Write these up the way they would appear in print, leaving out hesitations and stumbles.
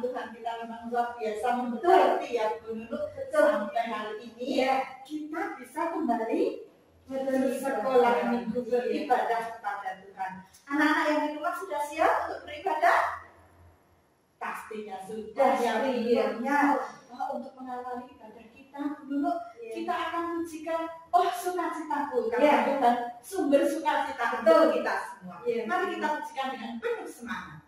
Tuhan kita memang luar biasa memberkati ya Bu Nunu. Sampai hari ini ya kita bisa kembali bersekolah minggu beribadah kepada Tuhan. Anak-anak yang di rumah sudah siap untuk beribadah? Pastinya sudah ya. Untuk mengawali ibadah kita dulu kita akan mengujikan sukacitaku karena Tuhan sumber sukacita untuk kita semua. Mari kita ujikan dengan penuh semangat.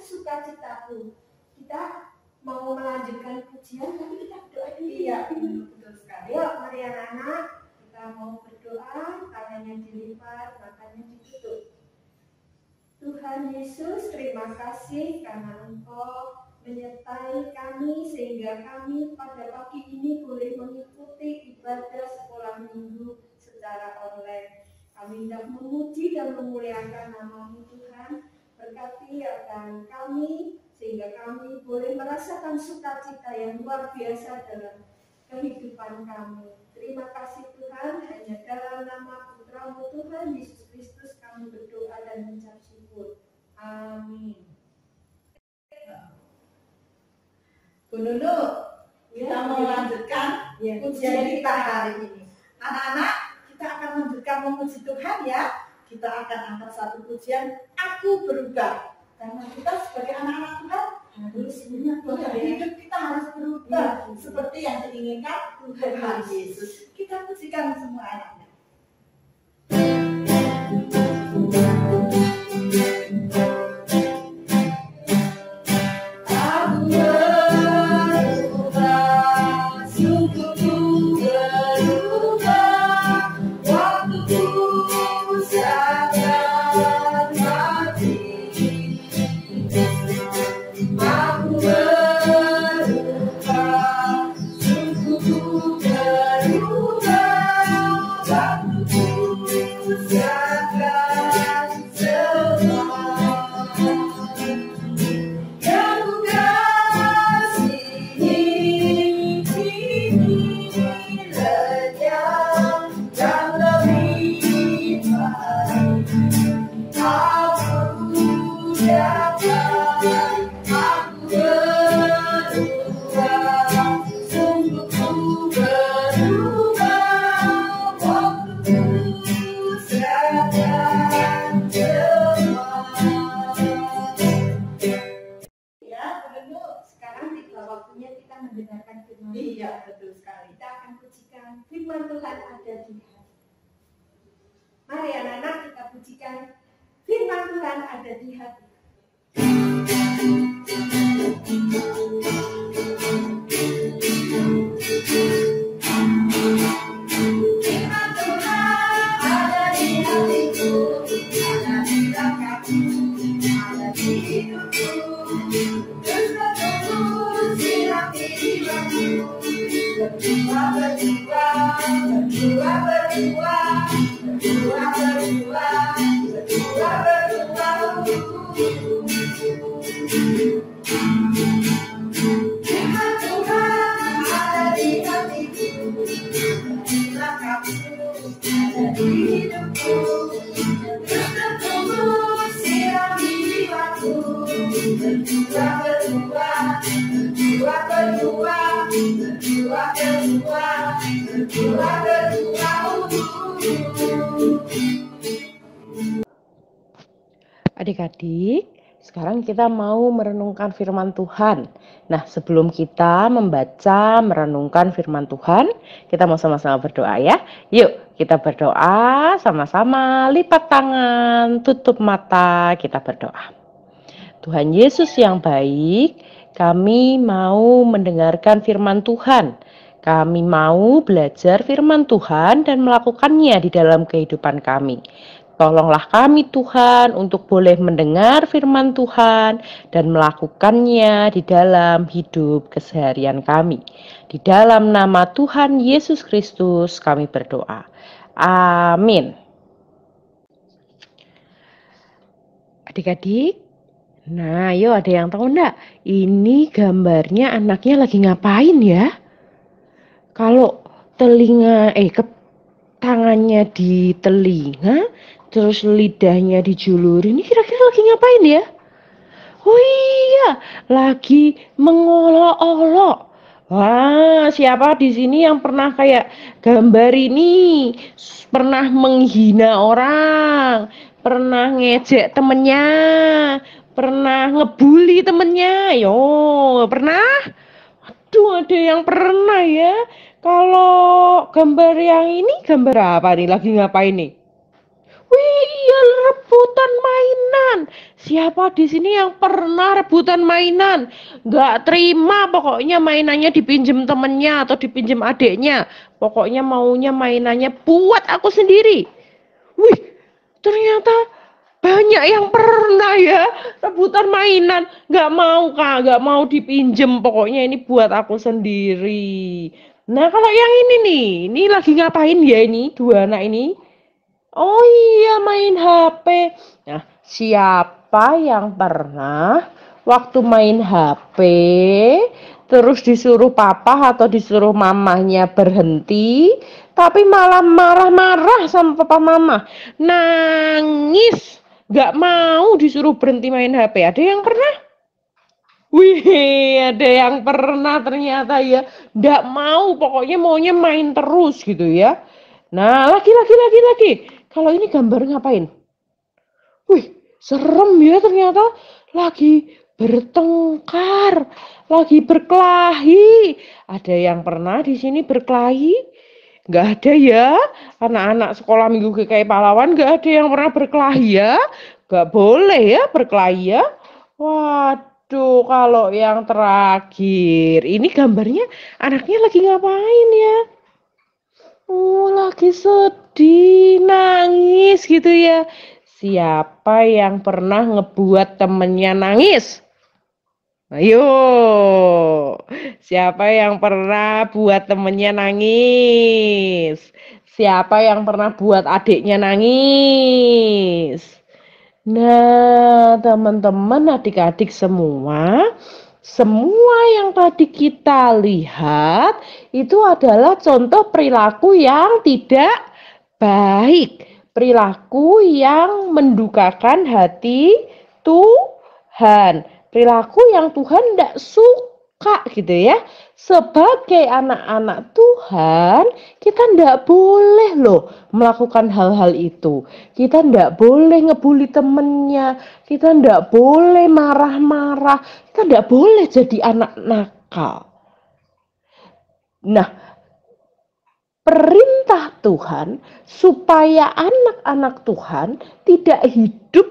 Sukacitaku, kita mau melanjutkan pujian tapi kita berdoa dulu. Iya, betul sekali. Yuk, mari anak-anak, kita mau berdoa, tangannya dilipat, matanya ditutup. Tuhan Yesus, terima kasih karena Engkau menyertai kami sehingga kami pada pagi ini boleh mengikuti ibadah sekolah minggu secara online. Kami hendak memuji dan memuliakan nama-Mu Tuhan. Berkati akan kami sehingga kami boleh merasakan sukacita yang luar biasa dalam kehidupan kami. Terima kasih Tuhan, hanya dalam nama Putra-Mu Tuhan Yesus Kristus kami berdoa dan mengucap syukur. Amin. Bu Nunu, kita mau melanjutkan pujian kita hari ini. Anak-anak, kita akan melanjutkan memuji Tuhan ya. Kita akan angkat satu pujian, Aku Berubah. Karena kita sebagai anak-anak Tuhan harus punya hidup kita harus berubah seperti yang diinginkan Tuhan Yesus. Kita pujikan semua anaknya. Berubah merasakan firman Tuhan ada di hati. Mari anak-anak kita pujikan firman Tuhan ada di hati. Firman Tuhan ada di hatiku, ada di langkahku, ada di hidupku. Terus bertumbuh sirami jiwaku, berdua berdua, berdua berdua, berdua berdua, berdua berdua. Firman Tuhan ada di hatiku, di langkahku, ada di hidupku. Terus bertumbuh sirami jiwaku, berdua berdua, berdua berdua, berdua berdua, berdua berdua. Adik-adik, sekarang kita mau merenungkan firman Tuhan. Nah, sebelum kita membaca, merenungkan firman Tuhan, kita mau sama-sama berdoa ya. Yuk, kita berdoa sama-sama, lipat tangan, tutup mata, kita berdoa. Tuhan Yesus yang baik, kami mau mendengarkan firman Tuhan. Kami mau belajar firman Tuhan dan melakukannya di dalam kehidupan kami. Tolonglah kami Tuhan untuk boleh mendengar firman Tuhan dan melakukannya di dalam hidup keseharian kami. Di dalam nama Tuhan Yesus Kristus kami berdoa. Amin. Adik-adik, nah yuk ada yang tahu enggak? Ini gambarnya anaknya lagi ngapain ya? Kalau tangannya di telinga, terus lidahnya dijulurin, ini kira-kira lagi ngapain ya? Oh iya, lagi mengolok-olok. Wah, siapa di sini yang pernah kayak gambar ini? Pernah menghina orang, pernah ngejek temennya, pernah ngebully temennya? Yo, pernah? Aduh, ada yang pernah ya. Kalau gambar yang ini gambar apa nih? Lagi ngapain nih? Wih, iya rebutan mainan. Siapa di sini yang pernah rebutan mainan? Gak terima pokoknya mainannya dipinjem temennya atau dipinjem adiknya. Pokoknya maunya mainannya buat aku sendiri. Wih, ternyata banyak yang pernah ya rebutan mainan. Gak mau kak, gak mau dipinjem. Pokoknya ini buat aku sendiri. Nah kalau yang ini nih, ini lagi ngapain ya ini dua anak ini? Oh iya main HP. Nah, siapa yang pernah waktu main HP terus disuruh papa atau disuruh mamahnya berhenti, tapi malah marah-marah sama papa mama, nangis, gak mau disuruh berhenti main HP. Ada yang pernah? Wih, ada yang pernah ternyata ya, gak mau, pokoknya maunya main terus gitu ya. Nah, lagi. Kalau ini gambar ngapain? Wih, serem ya ternyata. Lagi bertengkar, lagi berkelahi. Ada yang pernah di sini berkelahi? Nggak ada ya? Anak-anak sekolah Minggu GKI Pahlawan nggak ada yang pernah berkelahi ya? Nggak boleh ya berkelahi ya? Waduh, kalau yang terakhir, ini gambarnya anaknya lagi ngapain ya? Oh, lagi sedih, nangis gitu ya. Siapa yang pernah ngebuat temennya nangis? Ayo, siapa yang pernah buat temennya nangis? Siapa yang pernah buat adiknya nangis? Nah, teman-teman, adik-adik semua yang tadi kita lihat itu adalah contoh perilaku yang tidak baik, perilaku yang mendukakan hati Tuhan, perilaku yang Tuhan tidak suka gitu ya. Sebagai anak-anak Tuhan, kita tidak boleh loh melakukan hal-hal itu. Kita tidak boleh ngebully temennya, kita tidak boleh marah-marah, kita tidak boleh jadi anak nakal. Nah, perintah Tuhan supaya anak-anak Tuhan tidak hidup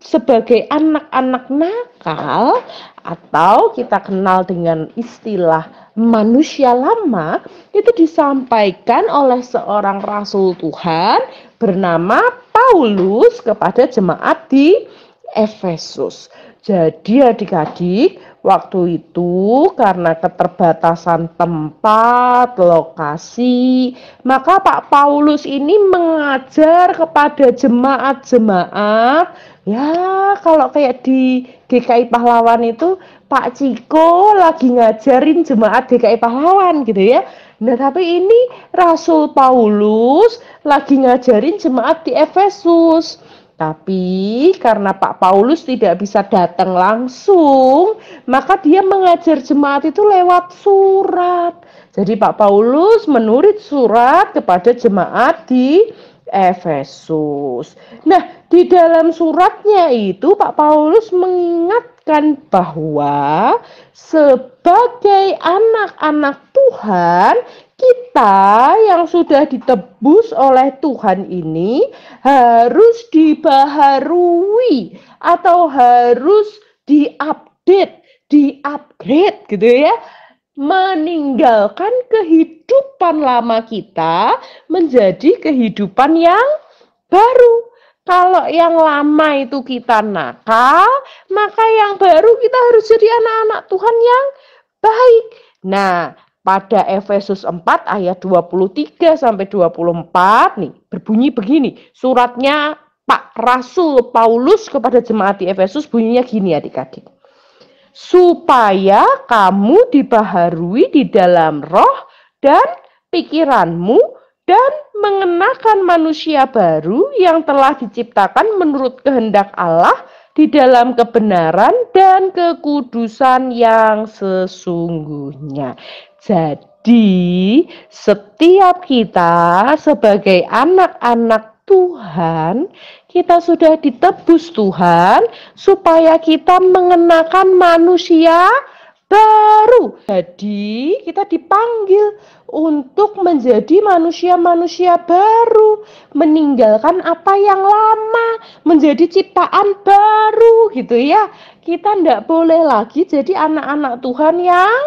sebagai anak-anak nakal, atau kita kenal dengan istilah manusia lama, itu disampaikan oleh seorang rasul Tuhan bernama Paulus kepada jemaat di Efesus. Jadi adik-adik, waktu itu karena keterbatasan tempat, lokasi, maka Pak Paulus ini mengajar kepada jemaat-jemaat. Ya, kalau kayak di GKI Pahlawan itu Pak Ciko lagi ngajarin jemaat GKI Pahlawan gitu ya. Nah, tapi ini Rasul Paulus lagi ngajarin jemaat di Efesus. Tapi karena Pak Paulus tidak bisa datang langsung, maka dia mengajar jemaat itu lewat surat. Jadi Pak Paulus menulis surat kepada jemaat di Efesus. Nah, di dalam suratnya itu Pak Paulus mengingatkan bahwa sebagai anak-anak Tuhan, kita yang sudah ditebus oleh Tuhan ini harus dibaharui atau harus diupdate, diupgrade gitu ya. Meninggalkan kehidupan lama kita menjadi kehidupan yang baru. Kalau yang lama itu kita nakal, maka yang baru kita harus jadi anak-anak Tuhan yang baik. Nah, pada Efesus 4 ayat 23 sampai 24 nih berbunyi begini. Suratnya Pak Rasul Paulus kepada jemaat di Efesus bunyinya gini adik-adik. Supaya kamu dibaharui di dalam roh dan pikiranmu dan mengenakan manusia baru yang telah diciptakan menurut kehendak Allah di dalam kebenaran dan kekudusan yang sesungguhnya. Jadi, setiap kita sebagai anak-anak Tuhan, kita sudah ditebus Tuhan supaya kita mengenakan manusia baru. Jadi, kita dipanggil untuk menjadi manusia-manusia baru, meninggalkan apa yang lama, menjadi ciptaan baru gitu ya. Kita tidak boleh lagi jadi anak-anak Tuhan yang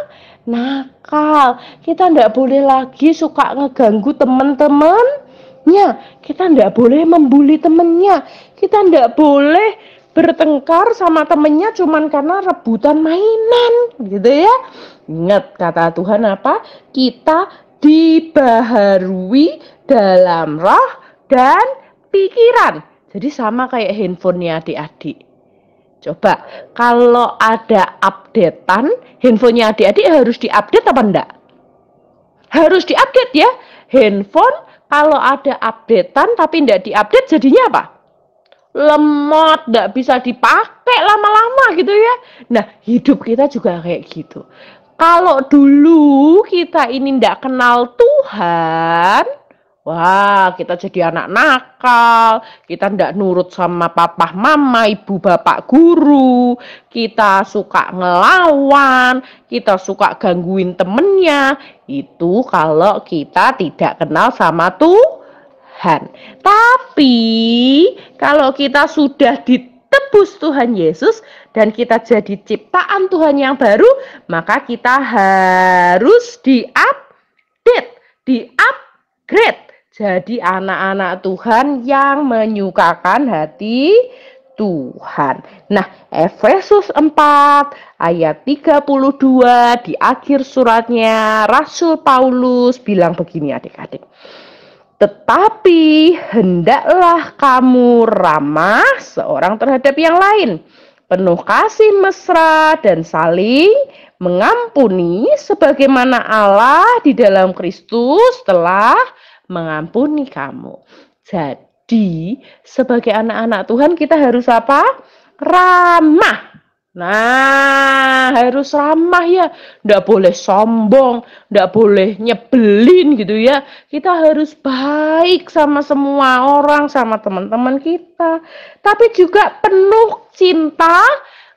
nakal. Kita tidak boleh lagi suka ngeganggu teman-temannya. Kita tidak boleh membuli temannya. Kita tidak boleh bertengkar sama temennya cuman karena rebutan mainan gitu ya. Ingat kata Tuhan apa? Kita dibaharui dalam roh dan pikiran. Jadi sama kayak handphonenya adik-adik. Coba kalau ada updatean, handphonenya adik-adik harus diupdate apa enggak? Harus diupdate ya. Handphone kalau ada updatean tapi enggak diupdate jadinya apa? Lemot, enggak bisa dipakai lama-lama gitu ya. Nah, hidup kita juga kayak gitu. Kalau dulu kita ini enggak kenal Tuhan, wah, kita jadi anak nakal, kita ndak nurut sama papa mama, ibu bapak guru, kita suka ngelawan, kita suka gangguin temennya, itu kalau kita tidak kenal sama Tuhan. Tapi, kalau kita sudah ditebus Tuhan Yesus, dan kita jadi ciptaan Tuhan yang baru, maka kita harus diupdate, diupgrade. Jadi anak-anak Tuhan yang menyukakan hati Tuhan. Nah, Efesus 4 ayat 32 di akhir suratnya Rasul Paulus bilang begini adik-adik. Tetapi hendaklah kamu ramah seorang terhadap yang lain, penuh kasih mesra dan saling mengampuni sebagaimana Allah di dalam Kristus telah mengampuni kamu. Jadi, sebagai anak-anak Tuhan kita harus apa? Ramah. Nah, harus ramah ya. Nggak boleh sombong, nggak boleh nyebelin gitu ya. Kita harus baik sama semua orang, sama teman-teman kita. Tapi juga penuh cinta,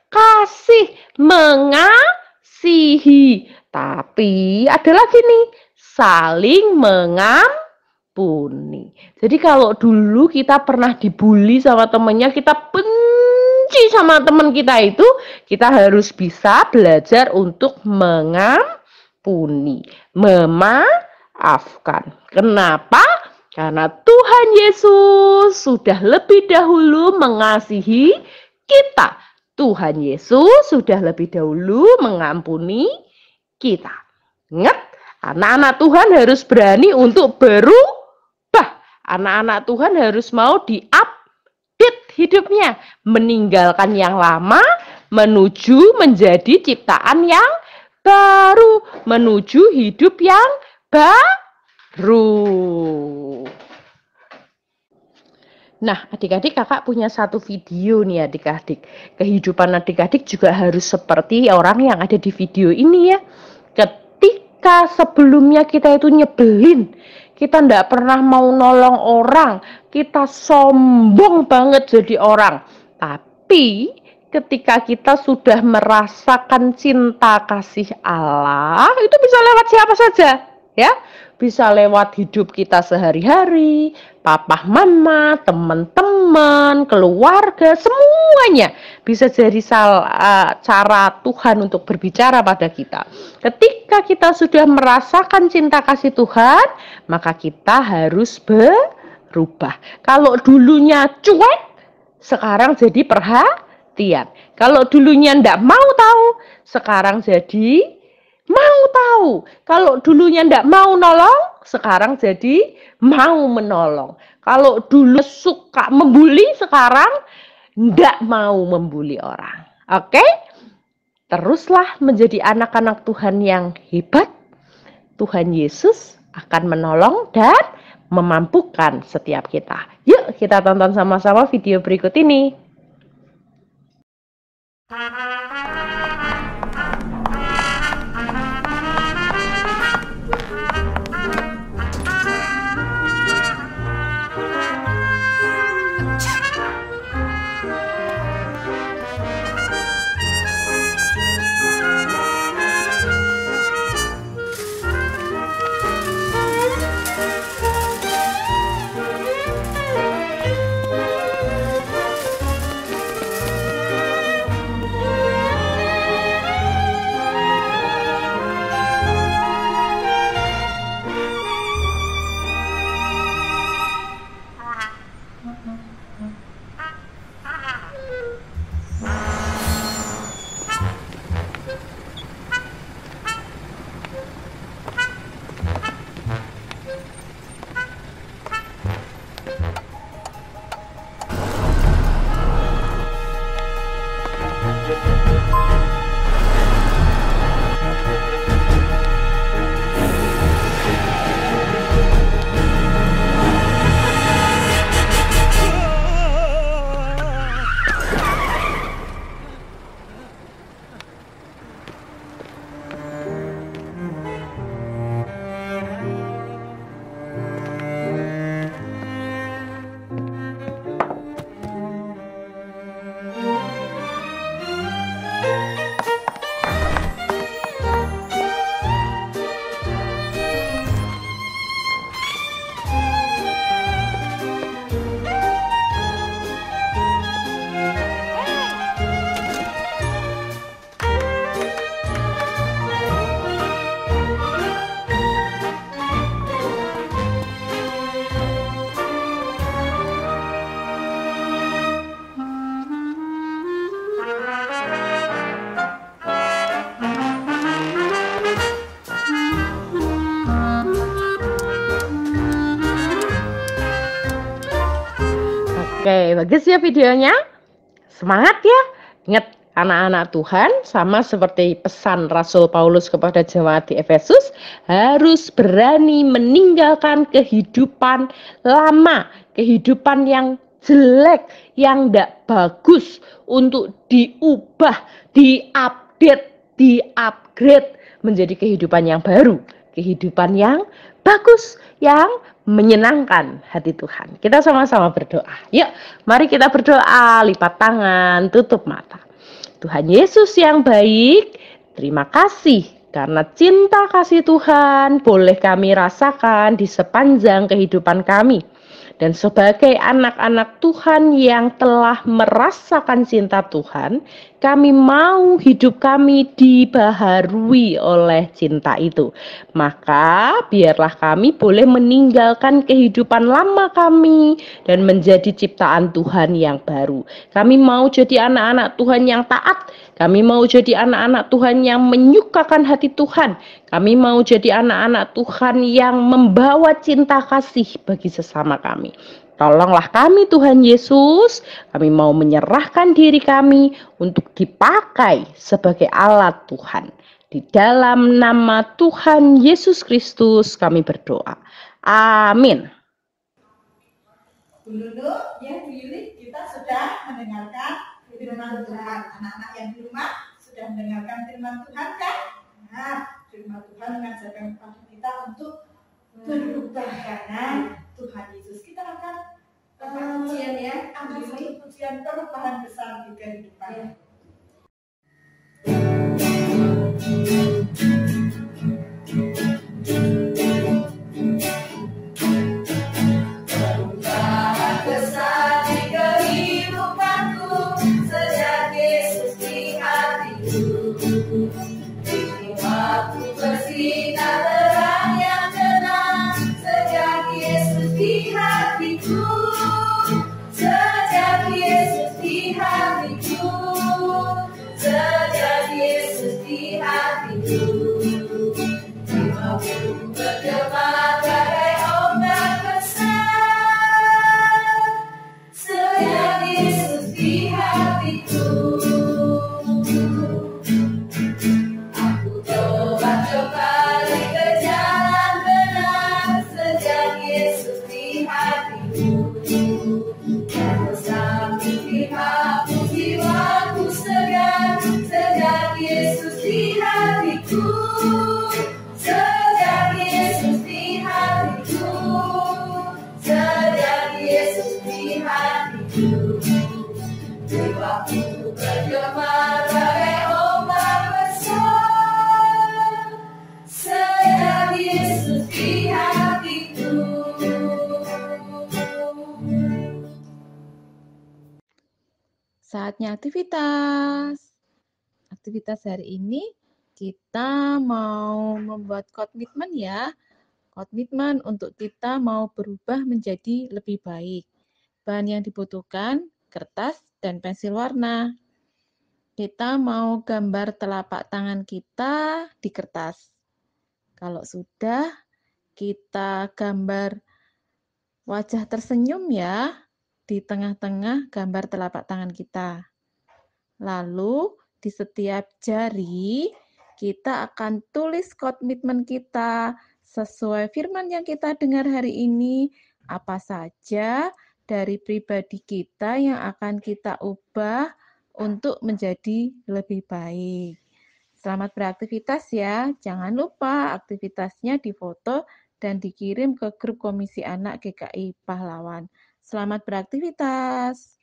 kasih, mengasihi. Tapi ada lagi nih, saling mengampuni. Jadi kalau dulu kita pernah dibully sama temennya, kita benci sama teman kita itu, kita harus bisa belajar untuk mengampuni, memaafkan. Kenapa? Karena Tuhan Yesus sudah lebih dahulu mengasihi kita. Tuhan Yesus sudah lebih dahulu mengampuni kita. Ingat, anak-anak Tuhan harus berani untuk berubah. Anak-anak Tuhan harus mau di-update hidupnya. Meninggalkan yang lama, menuju menjadi ciptaan yang baru. Menuju hidup yang baru. Nah, adik-adik, kakak punya satu video nih adik-adik. Kehidupan adik-adik juga harus seperti orang yang ada di video ini ya. Ketika sebelumnya kita itu nyebelin, kita ndak pernah mau nolong orang, kita sombong banget jadi orang. Tapi ketika kita sudah merasakan cinta kasih Allah, itu bisa lewat siapa saja ya. Bisa lewat hidup kita sehari-hari, papa, mama, teman-teman, keluarga, semuanya bisa jadi cara Tuhan untuk berbicara pada kita. Ketika kita sudah merasakan cinta kasih Tuhan, maka kita harus berubah. Kalau dulunya cuek, sekarang jadi perhatian. Kalau dulunya ndak mau tahu, sekarang jadi mau tahu. Kalau dulunya ndak mau nolong, sekarang jadi mau menolong. Kalau dulu suka membuli, sekarang ndak mau membuli orang. Oke? Teruslah menjadi anak-anak Tuhan yang hebat. Tuhan Yesus akan menolong dan memampukan setiap kita. Yuk kita tonton sama-sama video berikut ini. Oke, bagus ya videonya. Semangat ya. Ingat, anak-anak Tuhan sama seperti pesan Rasul Paulus kepada jemaat di Efesus, harus berani meninggalkan kehidupan lama, kehidupan yang jelek, yang tidak bagus, untuk diubah, diupdate, diupgrade menjadi kehidupan yang baru, kehidupan yang bagus, yang menyenangkan hati Tuhan. Kita sama-sama berdoa. Yuk, mari kita berdoa, lipat tangan, tutup mata. Tuhan Yesus yang baik, terima kasih Karena cinta kasih Tuhan boleh kami rasakan di sepanjang kehidupan kami. Dan sebagai anak-anak Tuhan yang telah merasakan cinta Tuhan, kami mau hidup kami dibaharui oleh cinta itu. Maka biarlah kami boleh meninggalkan kehidupan lama kami dan menjadi ciptaan Tuhan yang baru. Kami mau jadi anak-anak Tuhan yang taat. Kami mau jadi anak-anak Tuhan yang menyukakan hati Tuhan. Kami mau jadi anak-anak Tuhan yang membawa cinta kasih bagi sesama kami. Tolonglah kami Tuhan Yesus, kami mau menyerahkan diri kami untuk dipakai sebagai alat Tuhan. Di dalam nama Tuhan Yesus Kristus kami berdoa. Amin. Bu Lulu, ya Bu Yuli, kita sudah mendengarkan firman Tuhan. Anak-anak yang di rumah sudah mendengarkan firman Tuhan kan? Nah, firman Tuhan mengajarkan kepada kita untuk berubah karena Tuhan Yesus. Kita akan Pujian ya, akan satu pujian perubahan besar di kehidupan. Perubahan besar di kehidupanku sejak Yesus di hatiku. Jiwaku bersinar terang yang tenang sejak Yesus di hatiku. Sejak Yesus di hatiku. Sejak Yesus di hatiku. Jiwaku bergema bagai ombak besar. Sejak Yesus di hatiku. Aku coba kembali ke jalan benar sejak Yesus di hatiku. Dan bersambut dihapus jiwaku segar sejak Yesus di hatiku. Sejak Yesus di hatiku. Sejak Yesus di hatiku. Jiwaku bergema bagai ombak besar. Sejak Yesus di hatiku. Saatnya aktivitas. Aktivitas hari ini kita mau membuat komitmen ya. Komitmen untuk kita mau berubah menjadi lebih baik. Bahan yang dibutuhkan, kertas dan pensil warna. Kita mau gambar telapak tangan kita di kertas. Kalau sudah, kita gambar wajah tersenyum ya di tengah-tengah gambar telapak tangan kita. Lalu di setiap jari kita akan tulis komitmen kita sesuai firman yang kita dengar hari ini, apa saja dari pribadi kita yang akan kita ubah untuk menjadi lebih baik. Selamat beraktivitas ya. Jangan lupa aktivitasnya difoto dan dikirim ke grup Komisi Anak GKI Pahlawan. Selamat beraktivitas.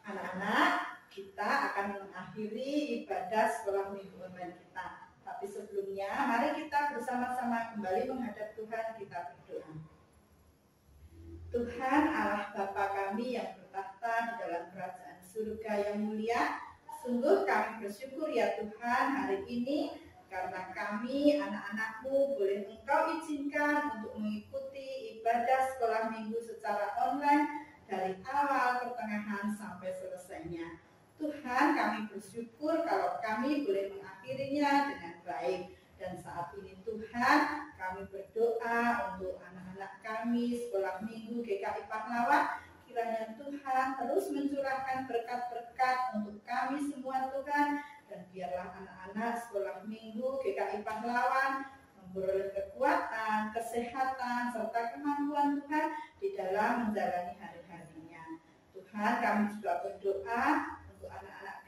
Anak-anak, kita akan mengakhiri ibadah sekolah minggu online kita. Tapi sebelumnya, mari kita bersama-sama kembali menghadap Tuhan, kita berdoa. Tuhan Allah Bapa kami yang bertahta di dalam kerajaan surga yang mulia, sungguh kami bersyukur ya Tuhan hari ini karena kami anak-anak-Mu boleh Engkau izinkan untuk mengikuti ibadah sekolah minggu secara online dari awal, pertengahan, sampai selesainya. Tuhan, kami bersyukur kalau kami boleh mengakhirinya dengan baik. Dan saat ini Tuhan, kami berdoa untuk anak-anak kami sekolah minggu GKI Pahlawan. Kiranya Tuhan terus mencurahkan berkat-berkat untuk kami semua Tuhan. Dan biarlah anak-anak sekolah minggu GKI Pahlawan memperoleh kekuatan, kesehatan, serta kemampuan Tuhan di dalam menjalani hari-harinya. Tuhan, kami juga berdoa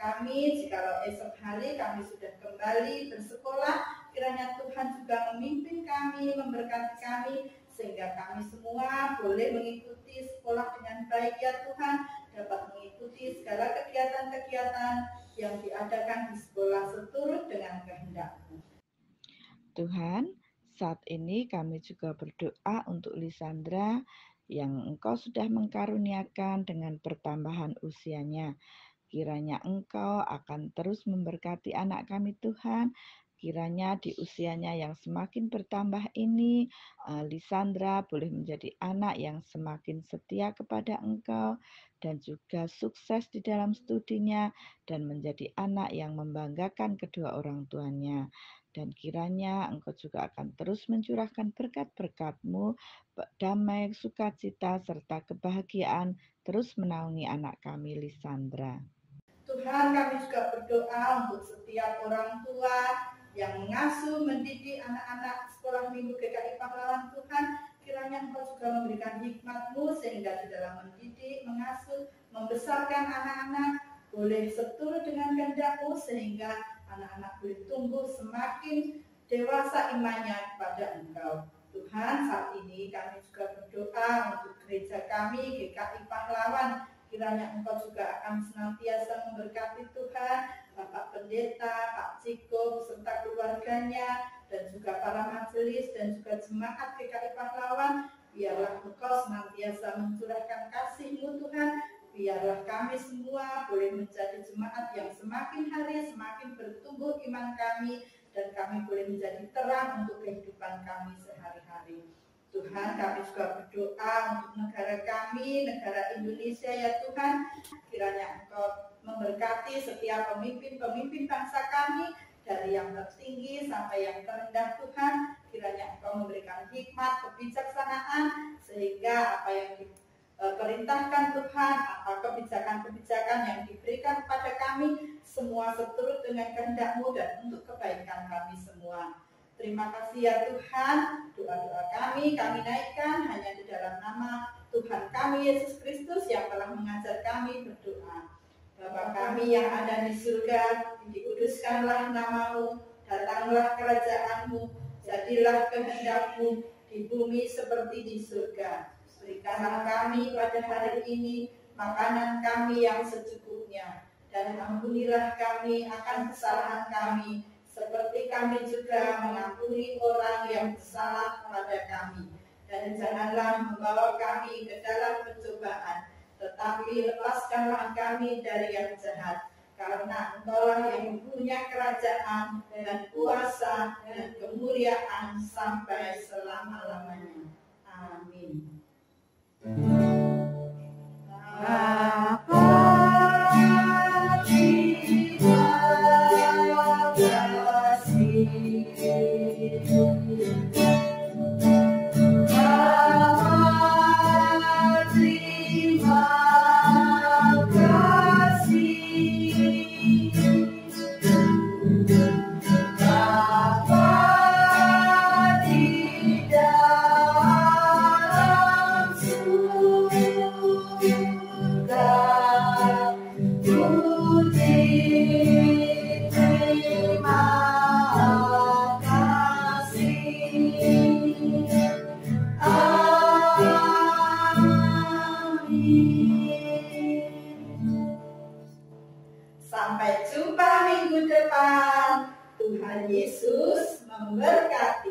kami, jikalau esok hari kami sudah kembali bersekolah, kiranya Tuhan juga memimpin kami, memberkati kami, sehingga kami semua boleh mengikuti sekolah dengan baik ya Tuhan, dapat mengikuti segala kegiatan-kegiatan yang diadakan di sekolah seturut dengan kehendak-Mu. Tuhan, saat ini kami juga berdoa untuk Lisandra yang Engkau sudah mengkaruniakan dengan pertambahan usianya. Kiranya Engkau akan terus memberkati anak kami Tuhan. Kiranya di usianya yang semakin bertambah ini, Lisandra boleh menjadi anak yang semakin setia kepada Engkau dan juga sukses di dalam studinya dan menjadi anak yang membanggakan kedua orang tuanya. Dan kiranya Engkau juga akan terus mencurahkan berkat-berkat-Mu, damai, sukacita, serta kebahagiaan terus menaungi anak kami Lisandra. Tuhan, kami juga berdoa untuk setiap orang tua yang mengasuh, mendidik anak-anak sekolah minggu GKI Pahlawan Tuhan. Kiranya Engkau juga memberikan hikmat-Mu sehingga di dalam mendidik, mengasuh, membesarkan anak-anak boleh seturut dengan kehendak-Mu sehingga anak-anak boleh tumbuh semakin dewasa imannya kepada Engkau. Tuhan, saat ini kami juga berdoa untuk gereja kami GKI Pahlawan. Kiranya Engkau juga akan senantiasa memberkati Tuhan, Bapak Pendeta, Pak Ciko, serta keluarganya, dan juga para majelis dan juga jemaat GKI Pahlawan. Biarlah Engkau senantiasa mencurahkan kasih-Mu Tuhan. Biarlah kami semua boleh menjadi jemaat yang semakin hari semakin bertumbuh iman kami, dan kami boleh menjadi terang untuk kehidupan kami sehari-hari. Tuhan, kami juga berdoa untuk negara kami, negara Indonesia ya Tuhan. Kiranya Engkau memberkati setiap pemimpin-pemimpin bangsa kami, dari yang tertinggi sampai yang terendah Tuhan. Kiranya Engkau memberikan hikmat, kebijaksanaan, sehingga apa yang diperintahkan Tuhan, apa kebijakan-kebijakan yang diberikan kepada kami, semua seturut dengan kehendak-Mu dan untuk kebaikan kami semua. Terima kasih ya Tuhan, doa-doa kami naikkan hanya di dalam nama Tuhan kami Yesus Kristus yang telah mengajar kami berdoa. Bapa kami yang ada di surga, dikuduskanlah nama-Mu, datanglah kerajaan-Mu, jadilah kehendak-Mu di bumi seperti di surga. Berikanlah kami pada hari ini makanan kami yang secukupnya, dan ampunilah kami akan kesalahan kami, seperti kami juga mengampuni orang yang bersalah kepada kami. Dan janganlah membawa kami ke dalam pencobaan, tetapi lepaskanlah kami dari yang jahat. Karena Engkaulah yang mempunyai kerajaan dan kuasa dan kemuliaan sampai selama-lamanya. Amin. Sampai jumpa minggu depan. Tuhan Yesus memberkati.